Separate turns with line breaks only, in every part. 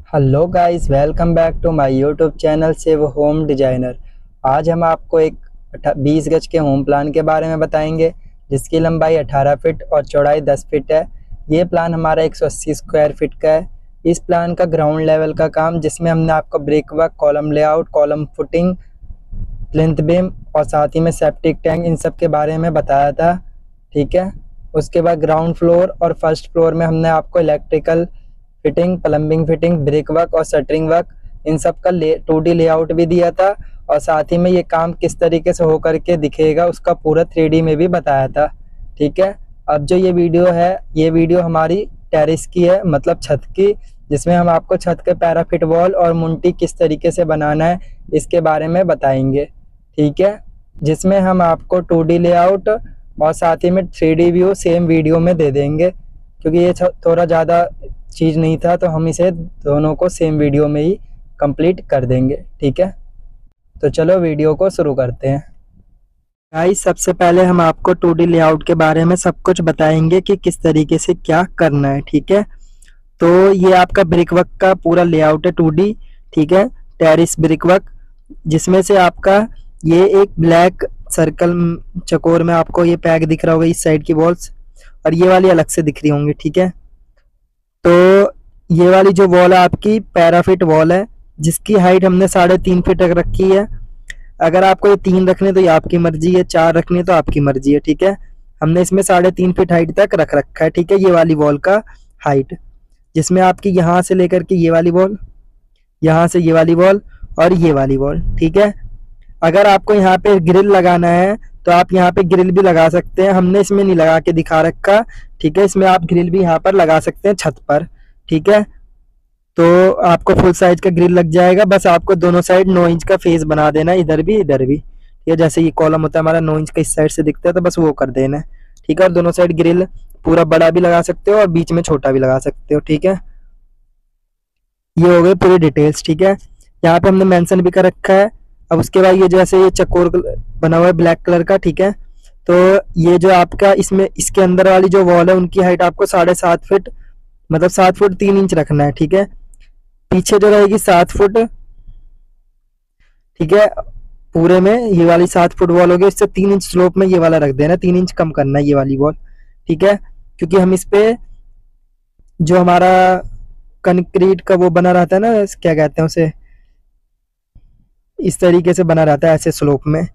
Hello guys, welcome back to my YouTube channel Shiv home designer. आज हम आपको एक 20 गज के होम प्लान के बारे में बताएंगे, जिसकी लंबाई 18 फीट और चौड़ाई 10 फीट है। ये प्लान हमारा 180 स्क्वायर फीट का है। इस प्लान का ग्राउंड लेवल का काम, जिसमें हमने आपको brick work, column layout, column footing, plinth beam और साथ ही में सेप्टिक टैंक, इन सब के बारे में बताया था। ठीक है। उसके बाद ग्राउंड फ्लोर और फर्स्ट फ्लोर में हमने आपको electrical fitting, plumbing fitting, brick work और शटरिंग वर्क, इन सब का 2D लेआउट भी दिया था। और साथ ही में ये काम किस तरीके से होकर के दिखेगा उसका पूरा 3D में भी बताया था। ठीक है। अब जो ये वीडियो है, ये वीडियो हमारी टेरेस की है, मतलब छत की, जिसमें हम आपको छत के पैराफिट वॉल और मुंटी किस तरीके से बनाना है इसके बारे में बताएंगे। ठीक है। जिसमें हम आपको 2D लेआउट और साथ ही में 3D व्यू सेम वीडियो में दे देंगे, क्योंकि ये थोड़ा ज़्यादा चीज़ नहीं था, तो हम इसे दोनों को सेम वीडियो में ही कंप्लीट कर देंगे। ठीक है। तो चलो वीडियो को शुरू करते हैं। गाइस, सबसे पहले हम आपको 2D लेआउट के बारे में सब कुछ बताएंगे कि किस तरीके से क्या करना है। ठीक है। तो ये आपका ब्रिक वर्क का पूरा लेआउट है 2D। ठीक है। टेरेस ब्रिक वर्क, जिसमें से आपका ये एक ब्लैक सर्कल चकोर में आपको ये पैक दिख रहा होगा, इस साइड की वॉल्स, और ये वाली अलग से दिख रही होंगी। ठीक है। तो ये वाली जो वॉल है आपकी पैराफिट वॉल है, जिसकी हाइट हमने 3.5 फीट तक रखी है। अगर आपको ये 3 रखने तो ये आपकी मर्जी है, 4 रखने तो आपकी मर्जी है। ठीक है। हमने इसमें 3.5 फीट हाइट तक रख रखा है। ठीक है। ये वाली वॉल का हाइट, जिसमें आपकी यहाँ से लेकर के ये वाली वॉल, यहाँ से ये वाली वॉल और ये वाली वॉल। ठीक है। अगर आपको यहाँ पे ग्रिल लगाना है तो आप यहाँ पे ग्रिल भी लगा सकते हैं, हमने इसमें नहीं लगा के दिखा रखा। ठीक है। इसमें आप ग्रिल भी यहाँ पर लगा सकते हैं छत पर। ठीक है। तो आपको फुल साइज का ग्रिल लग जाएगा। बस आपको दोनों साइड 9 इंच का फेस बना देना है, इधर भी इधर भी। ठीक है। जैसे ये कॉलम होता है हमारा 9 इंच का इस साइड से दिखता है, तो बस वो कर देना है। ठीक है। और दोनों साइड ग्रिल पूरा बड़ा भी लगा सकते हो और बीच में छोटा भी लगा सकते हो। ठीक है। ये हो गई पूरी डिटेल्स। ठीक है। यहाँ पे हमने मेंशन भी कर रखा है। अब उसके बाद ये जैसे ये चकोर बना हुआ है ब्लैक कलर का। ठीक है। तो ये जो आपका इसमें इसके अंदर वाली जो वॉल है, उनकी हाइट आपको 7.5 फीट, मतलब 7 फुट 3 इंच रखना है। ठीक है। पीछे जो रहेगी 7 फुट। ठीक है। पूरे में ये वाली 7 फुट वॉल होगी, इससे 3 इंच स्लोप में ये वाला रख देना, 3 इंच कम करना है ये वाली वॉल। ठीक है। क्योंकि हम इस पे जो हमारा कंक्रीट का वो बना रहता है ना, क्या कहते हैं उसे, इस तरीके से बना रहता है ऐसे स्लोप में।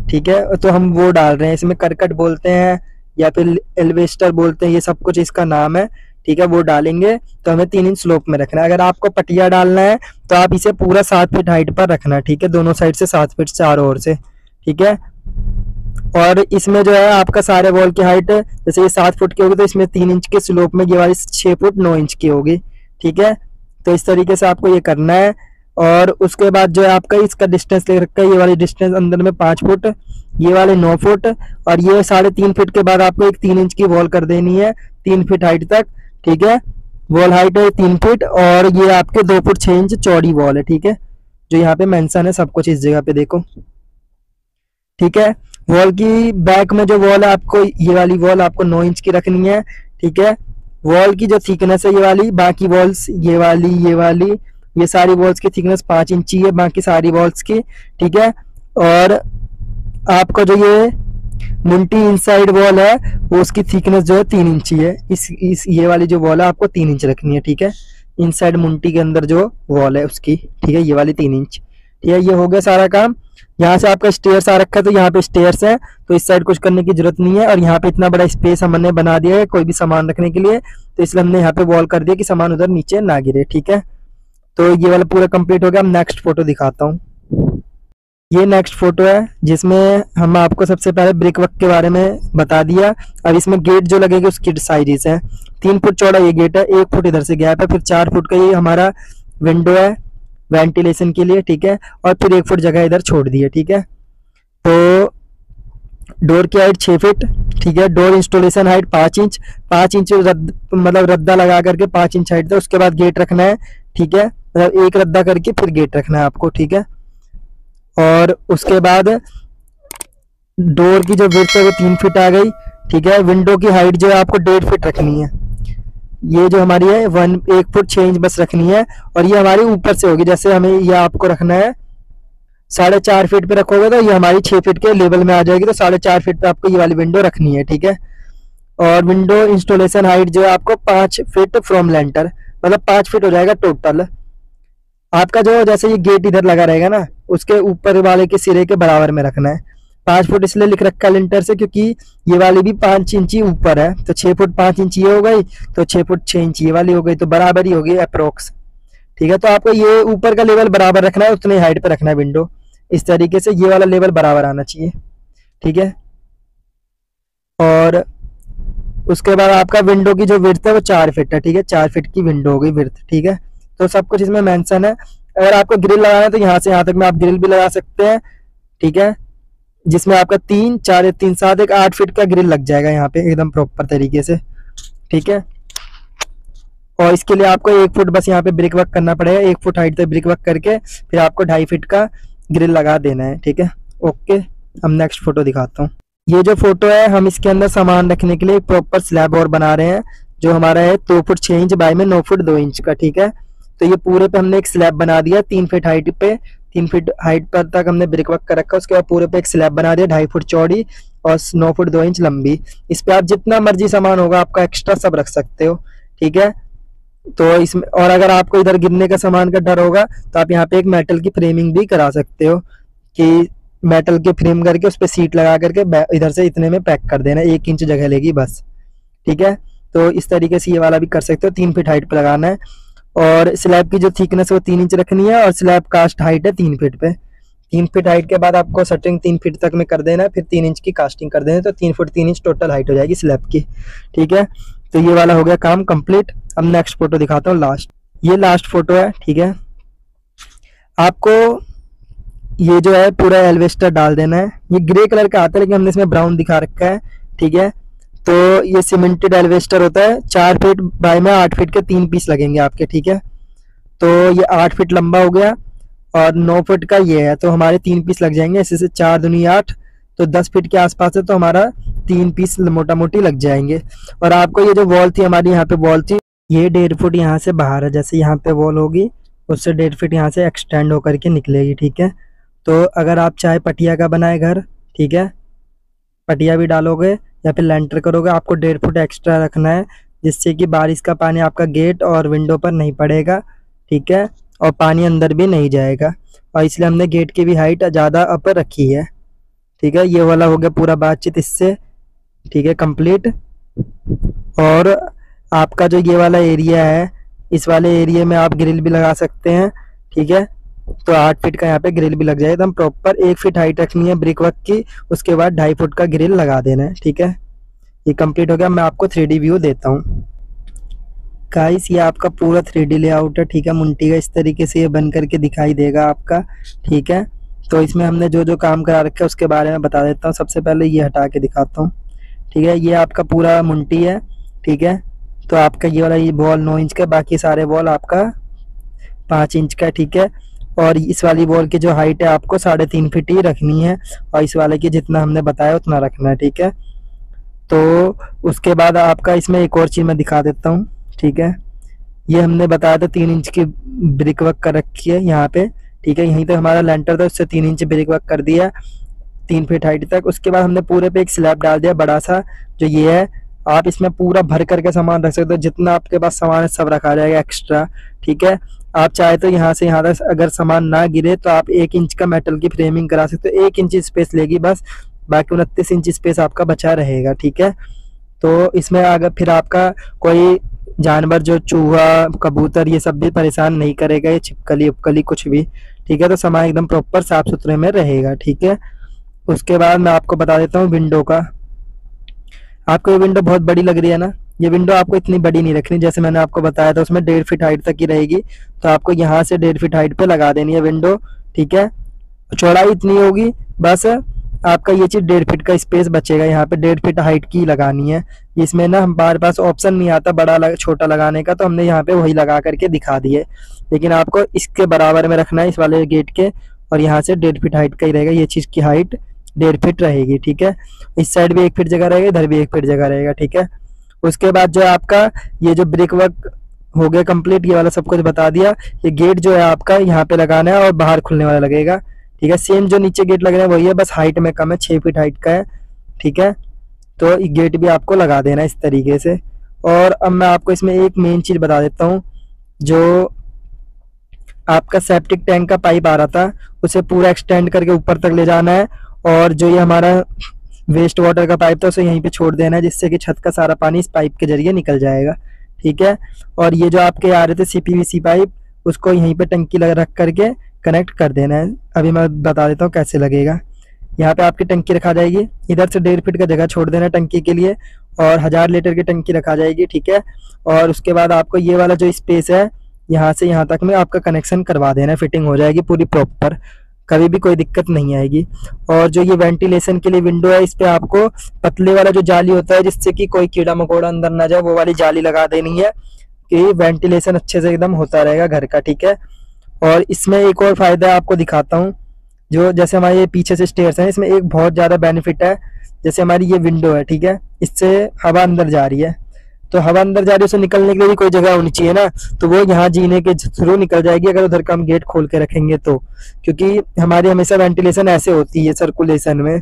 ठीक है। तो हम वो डाल रहे हैं, इसमें करकट बोलते हैं या फिर एल्वेस्टर बोलते हैं, ये सब कुछ इसका नाम है। ठीक है। वो डालेंगे तो हमें 3 इंच स्लोप में रखना है। अगर आपको पटिया डालना है तो आप इसे पूरा 7 फीट हाइट पर रखना है। ठीक है। दोनों साइड से 7 फीट चारों ओर से। ठीक है। और इसमें जो है आपका सारे वॉल की हाइट, जैसे ये 7 फुट की होगी तो इसमें 3 इंच के स्लोप में ये वाली 6 फुट 9 इंच की होगी। ठीक है। तो इस तरीके से आपको ये करना है। और उसके बाद जो है आपका इसका डिस्टेंस ले रखा है, ये वाली डिस्टेंस अंदर में 5 फुट, ये वाले 9 फुट, और ये 3.5 फीट के बाद आपको एक 3 इंच की वॉल कर देनी है 3 फीट हाइट तक। ठीक है। वॉल हाइट है 3 फीट और ये आपके 2 फुट 6 इंच चौड़ी वॉल है। ठीक है। जो यहाँ पे मेंशन है सब कुछ इस जगह पे देखो। ठीक है। वॉल की बैक में जो वॉल है आपको, ये वाली वॉल आपको 9 इंच की रखनी है। ठीक है। वॉल की जो थिकनेस है ये वाली, बाकी वॉल्स ये वाली ये सारी वॉल्स की थिकनेस 5 इंची है, बाकी सारी वॉल्स की। ठीक है। और आपका जो ये मुंटी इनसाइड वॉल है, वो उसकी थिकनेस जो है 3 इंची है। इस ये वाली जो वॉल है आपको 3 इंच रखनी है। ठीक है। इनसाइड मुंटी के अंदर जो वॉल है उसकी, ठीक है, ये वाली 3 इंच। ठीक है। ये हो गया सारा काम। यहाँ से आपका स्टेयर्स आ रखा है, तो यहाँ पे स्टेयर्स है, तो इस साइड कुछ करने की जरूरत नहीं है। और यहाँ पे इतना बड़ा स्पेस हमने बना दिया है कोई भी सामान रखने के लिए, तो इसलिए हमने यहाँ पे वॉल कर दिया कि सामान उधर नीचे ना गिरे। ठीक है। तो ये वाला पूरा कंप्लीट हो गया। अब नेक्स्ट फोटो दिखाता हूँ। ये नेक्स्ट फोटो है, जिसमें हम आपको सबसे पहले ब्रिक वर्क के बारे में बता दिया। अब इसमें गेट जो लगेगा उसकी साइजेस है। 3 फुट चौड़ा ये गेट है, 1 फुट इधर से गैप है, फिर 4 फुट का ये हमारा विंडो है वेंटिलेशन के लिए। ठीक है। और फिर 1 फुट जगह इधर छोड़ दी है। ठीक है। तो डोर की हाइट 6 फीट। ठीक है। Door installation height 5 inch, 5 inch मतलब रद्दा लगा करके 5 इंच हाइट था। उसके बाद गेट रखना है। ठीक है। मतलब एक रद्दा करके फिर गेट रखना है आपको। ठीक है। और उसके बाद डोर की जो विड्थ है वो 3 फीट आ गई। ठीक है। विंडो की हाइट जो है आपको 1.5 फीट रखनी है। ये जो हमारी है 1 फुट 6 इंच बस रखनी है, और ये हमारी ऊपर से होगी। जैसे हमें ये आपको रखना है 4.5 फीट पे रखोगे तो ये हमारी 6 फीट के लेवल में आ जाएगी, तो 4.5 फीट पे आपको ये वाली विंडो रखनी है, ठीक है। और विंडो इंस्टॉलेशन हाइट जो है आपको 5 फीट फ्रॉम लेंटर, मतलब 5 फीट हो जाएगा टोटल आपका। जो जैसे ये गेट इधर लगा रहेगा ना, उसके ऊपर वाले के सिरे के बराबर में रखना है। 5 फुट इसलिए लिख रखा है लिंटर से, क्योंकि ये वाली भी 5 इंच ही ऊपर है, तो 6 फुट 5 इंच ये हो गई, तो 6 फुट 6 इंच ये वाली हो गई, तो बराबर ही होगी अप्रोक्स, ठीक है। तो आपको ये ऊपर का लेवल बराबर रखना है, उतने हाइट पे रखना है विंडो। इस तरीके से ये वाला लेवल बराबर आना चाहिए, ठीक है। और उसके बाद आपका विंडो की जो विड्थ है वो 4 फीट है, ठीक है। 4 फीट की विंडो हो गई विड्थ, ठीक है। तो सब कुछ इसमें मेंशन है। अगर आपको ग्रिल लगाना है तो यहाँ से यहाँ तक में आप ग्रिल भी लगा सकते हैं, ठीक है। जिसमें आपका 3 4 3 7 एक 8 फीट का ग्रिल लग जाएगा यहाँ पे एकदम प्रॉपर तरीके से, ठीक है। और इसके लिए आपको 1 फुट बस यहाँ पे ब्रिक वर्क करना पड़ेगा, 1 फुट हाइट तक ब्रिक वर्क करके फिर आपको 2.5 फीट का ग्रिल लगा देना है, ठीक है। ओके, हम नेक्स्ट फोटो दिखाता हूँ। ये जो फोटो है, हम इसके अंदर सामान रखने के लिए एक प्रॉपर स्लैब और बना रहे हैं, जो हमारा है 2 फुट 6 इंच बाय में 9 फुट 2 इंच का, ठीक है। तो ये पूरे पे हमने एक स्लैब बना दिया 3 फीट हाइट पे, 3 फीट हाइट पर तक हमने ब्रिक वर्क कर रखा। उसके बाद पूरे पे एक स्लैब बना दिया 2.5 फुट चौड़ी और 9 फुट 2 इंच लंबी। इस पे आप जितना मर्जी सामान होगा आपका एक्स्ट्रा सब रख सकते हो, ठीक है। तो इसमें और अगर आपको इधर गिरने का सामान का डर होगा तो आप यहाँ पे एक मेटल की फ्रेमिंग भी करा सकते हो, कि मेटल के फ्रेम करके उस पर सीट लगा करके इधर से इतने में पैक कर देना, 1 इंच जगह लेगी बस, ठीक है। तो इस तरीके से ये वाला भी कर सकते हो, 3 फीट हाइट पे लगाना है। और स्लैब की जो थिकनेस है वो 3 इंच रखनी है, और स्लैब कास्ट हाइट है 3 फीट पे। 3 फीट हाइट के बाद आपको सेटिंग 3 फीट तक में कर देना है, फिर 3 इंच की कास्टिंग कर देना है, तो 3 फुट 3 इंच टोटल हाइट हो जाएगी स्लैब की, ठीक है। तो ये वाला हो गया काम कंप्लीट। अब नेक्स्ट फोटो दिखाता हूँ, लास्ट। ये लास्ट फोटो है, ठीक है। आपको ये जो है पूरा एल्वेस्टर डाल देना है। ये ग्रे कलर का आता है लेकिन हमने इसमें ब्राउन दिखा रखा है, ठीक है। तो ये सीमेंटेड एल्वेस्टर होता है, 4 फीट बाय में 8 फीट के 3 पीस लगेंगे आपके, ठीक है। तो ये 8 फीट लंबा हो गया और 9 फीट का ये है, तो हमारे 3 पीस लग जाएंगे। ऐसे से 4 दूनी 8, तो 10 फीट के आसपास है, तो हमारा 3 पीस मोटा मोटी लग जाएंगे। और आपको ये जो वॉल थी हमारी, यहाँ पे वॉल थी, ये 1.5 फुट यहाँ से बाहर है। जैसे यहाँ पे वॉल होगी उससे 1.5 फीट यहाँ से एक्सटेंड होकर के निकलेगी, ठीक है। तो अगर आप चाहे पटिया का बनाए घर, ठीक है, पटिया भी डालोगे या फिर लेंटर करोगे, आपको 1.5 फुट एक्स्ट्रा रखना है, जिससे कि बारिश का पानी आपका गेट और विंडो पर नहीं पड़ेगा, ठीक है। और पानी अंदर भी नहीं जाएगा, और इसलिए हमने गेट की भी हाइट ज़्यादा अपर रखी है, ठीक है। ये वाला हो गया पूरा बातचीत इससे, ठीक है, कंप्लीट। और आपका जो ये वाला एरिया है, इस वाले एरिया में आप ग्रिल भी लगा सकते हैं, ठीक है। तो 8 फीट का यहाँ पे ग्रिल भी लग जाएगा। एकदम प्रॉपर 1 फीट हाइट रखनी है ब्रिक वर्क की, उसके बाद 2.5 फुट का ग्रिल लगा देना है, ठीक है। ये कंप्लीट हो गया। मैं आपको 3D व्यू देता हूँ। गाइस, ये आपका पूरा 3D लेआउट है, ठीक है। मुंटी का इस तरीके से ये बन करके दिखाई देगा आपका, ठीक है। तो इसमें हमने जो जो काम करा रखा है उसके बारे में बता देता हूँ। सबसे पहले ये हटा के दिखाता हूँ, ठीक है। ये आपका पूरा मुंटी है, ठीक है। तो आपका ये वाला ये बॉल 9 इंच का, बाकी सारे बॉल आपका 5 इंच का, ठीक है। और इस वाली बॉल की जो हाइट है आपको 3.5 फीट ही रखनी है, और इस वाले की जितना हमने बताया उतना रखना है, ठीक है। तो उसके बाद आपका इसमें एक और चीज़ मैं दिखा देता हूँ, ठीक है। ये हमने बताया था 3 इंच की ब्रिक वर्क कर रखी है यहाँ पे, ठीक है। यहीं तक हमारा लेंटर था, उससे 3 इंच ब्रिक वर्क कर दिया 3 फीट हाइट तक। उसके बाद हमने पूरे पे एक स्लैब डाल दिया बड़ा सा, जो ये है। आप इसमें पूरा भर करके सामान रख सकते हो, जितना आपके पास सामान है सब रखा जाएगा एक्स्ट्रा, ठीक है। आप चाहे तो यहाँ से यहाँ तक अगर सामान ना गिरे तो आप 1 इंच का मेटल की फ्रेमिंग करा सकते हो, 1 इंच स्पेस लेगी बस, बाकी 29 इंच स्पेस आपका बचा रहेगा, ठीक है। तो इसमें अगर फिर आपका कोई जानवर जो चूहा कबूतर ये सब भी परेशान नहीं करेगा, ये छिपकली उपकली कुछ भी, ठीक है। तो सामान एकदम प्रॉपर साफ सुथरे में रहेगा, ठीक है। उसके बाद मैं आपको बता देता हूँ विंडो का। आपको ये विंडो बहुत बड़ी लग रही है ना, ये विंडो आपको इतनी बड़ी नहीं रखनी। जैसे मैंने आपको बताया था उसमें 1.5 फीट हाइट तक की रहेगी, तो आपको यहाँ से 1.5 फीट हाइट पे लगा देनी है विंडो, ठीक है। चौड़ाई इतनी होगी बस, आपका ये चीज़ 1.5 फीट का स्पेस बचेगा। यहाँ पे 1.5 फीट हाइट की लगानी है। इसमें ना हमारे पास ऑप्शन नहीं आता बड़ा छोटा लगाने का, तो हमने यहाँ पे वही लगा करके दिखा दिए। लेकिन आपको इसके बराबर में रखना है इस वाले गेट के, और यहाँ से 1.5 फीट हाइट का ही रहेगा। ये चीज़ की हाइट 1.5 फीट रहेगी, ठीक है। इस साइड भी 1 फीट जगह रहेगा, इधर भी 1 फीट जगह रहेगा, ठीक है। उसके बाद जो है आपका ये जो ब्रिक वर्क हो गया कंप्लीट, ये वाला सब कुछ बता दिया। ये गेट जो है आपका यहाँ पे लगाना है और बाहर खुलने वाला लगेगा, ठीक है। सेम जो नीचे गेट लग रहा है वही है, बस हाइट में कम है, 6 फीट हाइट का है, ठीक है। तो ये गेट भी आपको लगा देना है इस तरीके से। और अब मैं आपको इसमें एक मेन चीज बता देता हूँ, जो आपका सेप्टिक टैंक का पाइप आ रहा था उसे पूरा एक्सटेंड करके ऊपर तक ले जाना है, और जो ये हमारा वेस्ट वाटर का पाइप था उसे यहीं पे छोड़ देना है, जिससे कि छत का सारा पानी इस पाइप के जरिए निकल जाएगा, ठीक है। और ये जो आपके आ रहे थे CPVC पाइप, उसको यहीं पे टंकी लग रख करके कनेक्ट कर देना है। अभी मैं बता देता हूँ कैसे लगेगा। यहाँ पे आपकी टंकी रखा जाएगी, इधर से 1.5 फीट का जगह छोड़ देना टंकी के लिए, और 1000 लीटर की टंकी रखा जाएगी, ठीक है। और उसके बाद आपको ये वाला जो स्पेस है यहाँ से यहाँ तक में आपका कनेक्शन करवा देना, फिटिंग हो जाएगी पूरी प्रॉपर, कभी भी कोई दिक्कत नहीं आएगी। और जो ये वेंटिलेशन के लिए विंडो है, इस पे आपको पतले वाला जो जाली होता है जिससे कि कोई कीड़ा मकोड़ा अंदर ना जाए, वो वाली जाली लगा देनी है कि वेंटिलेशन अच्छे से एकदम होता रहेगा घर का, ठीक है। और इसमें एक और फायदा आपको दिखाता हूँ, जो जैसे हमारे ये पीछे से स्टेयर्स हैं, इसमें एक बहुत ज़्यादा बेनिफिट है। जैसे हमारी ये विंडो है, ठीक है, इससे हवा अंदर जा रही है, तो हवा अंदर जा रही है, उसे निकलने के लिए भी कोई जगह होनी चाहिए ना, तो वो यहाँ जीने के थ्रू निकल जाएगी अगर उधर का हम गेट खोल के रखेंगे तो, क्योंकि हमारी हमेशा वेंटिलेशन ऐसे होती है सर्कुलेशन में,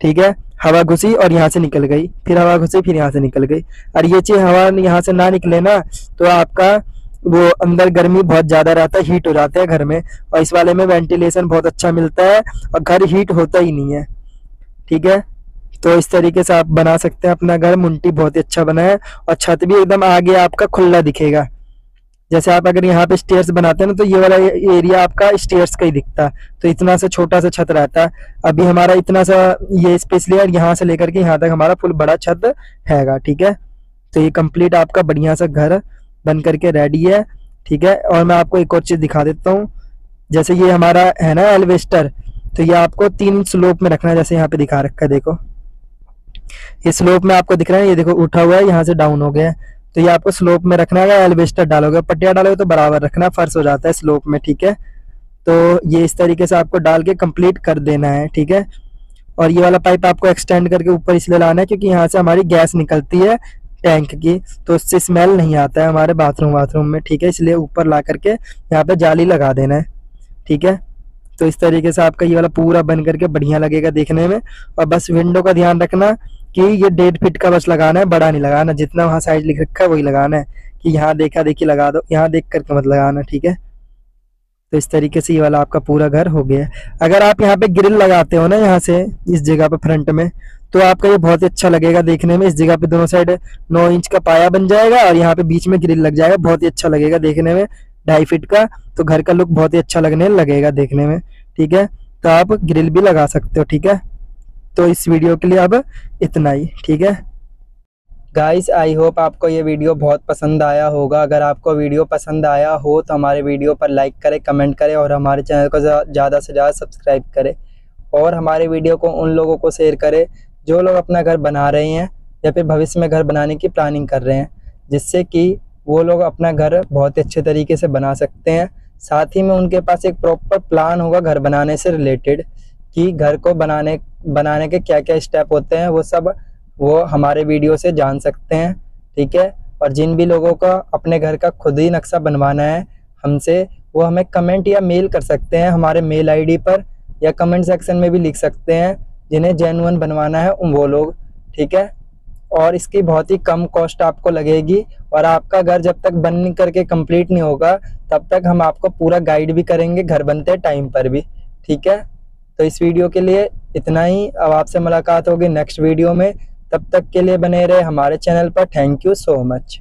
ठीक है। हवा घुसी और यहाँ से निकल गई, फिर हवा घुसी फिर यहाँ से निकल गई, और ये चीज हवा यहाँ से ना निकले ना तो आपका वो अंदर गर्मी बहुत ज्यादा रहता है, हीट हो जाता है घर में। और इस वाले में वेंटिलेशन बहुत अच्छा मिलता है और घर हीट होता ही नहीं है, ठीक है। तो इस तरीके से आप बना सकते हैं अपना घर। मुंटी बहुत ही अच्छा बना है, और छत भी एकदम आगे आपका खुला दिखेगा। जैसे आप अगर यहाँ पे स्टेयर्स बनाते हैं ना, तो ये वाला एरिया आपका स्टेयर्स का ही दिखता, तो इतना सा छोटा सा छत रहता है। अभी हमारा इतना सा ये स्पेस लिया, यहाँ से लेकर के यहाँ तक हमारा फुल बड़ा छत हैगा, ठीक है। तो ये कंप्लीट आपका बढ़िया सा घर बन करके रेडी है, ठीक है। और मैं आपको एक और चीज दिखा देता हूँ, जैसे ये हमारा है ना एलिवेस्टर, तो ये आपको 3 स्लोप में रखना है, जैसे यहाँ पे दिखा रखा है, देखो ये स्लोप में आपको दिख रहा है, ये देखो उठा हुआ है, यहाँ से डाउन हो गया है, तो ये आपको स्लोप में रखना है। एलिवेस्टर डालोगे, पट्टिया डालोगे तो बराबर रखना, फर्श हो जाता है स्लोप में, ठीक है। तो ये इस तरीके से आपको डाल के कंप्लीट कर देना है, ठीक है। और ये वाला पाइप आपको एक्सटेंड करके ऊपर इसलिए लाना है क्योंकि यहाँ से हमारी गैस निकलती है टैंक की, तो उससे स्मेल नहीं आता है हमारे बाथरूम में, ठीक है। इसलिए ऊपर ला करके यहाँ पे जाली लगा देना है, ठीक है। तो इस तरीके से आपका ये वाला पूरा बन करके बढ़िया लगेगा देखने में। और बस विंडो का ध्यान रखना कि ये 1.5 फीट का बस लगाना है, बड़ा नहीं लगाना, जितना वहाँ साइज लिख रखा है वही लगाना है, कि यहाँ देखा देखी लगा दो, यहाँ देख करके मत लगाना, ठीक है। तो इस तरीके से ये वाला आपका पूरा घर हो गया। अगर आप यहाँ पे ग्रिल लगाते हो ना, यहाँ से इस जगह पे फ्रंट में, तो आपका ये बहुत ही अच्छा लगेगा देखने में। इस जगह पे दोनों साइड 9 इंच का पाया बन जाएगा और यहाँ पे बीच में ग्रिल लग जाएगा, बहुत ही अच्छा लगेगा देखने में, 2.5 फीट का। तो घर का लुक बहुत ही अच्छा लगने लगेगा देखने में, ठीक है। तो आप ग्रिल भी लगा सकते हो, ठीक है। तो इस वीडियो के लिए अब इतना ही, ठीक है गाइस। आई होप आपको ये वीडियो बहुत पसंद आया होगा। अगर आपको वीडियो पसंद आया हो तो हमारे वीडियो पर लाइक करें, कमेंट करें, और हमारे चैनल को ज़्यादा से ज़्यादा सब्सक्राइब करें, और हमारे वीडियो को उन लोगों को शेयर करें जो लोग अपना घर बना रहे हैं या फिर भविष्य में घर बनाने की प्लानिंग कर रहे हैं, जिससे कि वो लोग अपना घर बहुत अच्छे तरीके से बना सकते हैं। साथ ही में उनके पास एक प्रॉपर प्लान होगा घर बनाने से रिलेटेड, कि घर को बनाने के क्या क्या स्टेप होते हैं, वो सब वो हमारे वीडियो से जान सकते हैं, ठीक है। और जिन भी लोगों का अपने घर का खुद ही नक्शा बनवाना है हमसे, वो हमें कमेंट या मेल कर सकते हैं हमारे मेल आईडी पर, या कमेंट सेक्शन में भी लिख सकते हैं जिन्हें जेन्युइन बनवाना है वो लोग, ठीक है। और इसकी बहुत ही कम कॉस्ट आपको लगेगी, और आपका घर जब तक बन करके कंप्लीट नहीं होगा तब तक हम आपको पूरा गाइड भी करेंगे घर बनते टाइम पर भी, ठीक है। तो इस वीडियो के लिए इतना ही। अब आपसे मुलाकात होगी नेक्स्ट वीडियो में, तब तक के लिए बने रहे हमारे चैनल पर। Thank you so much.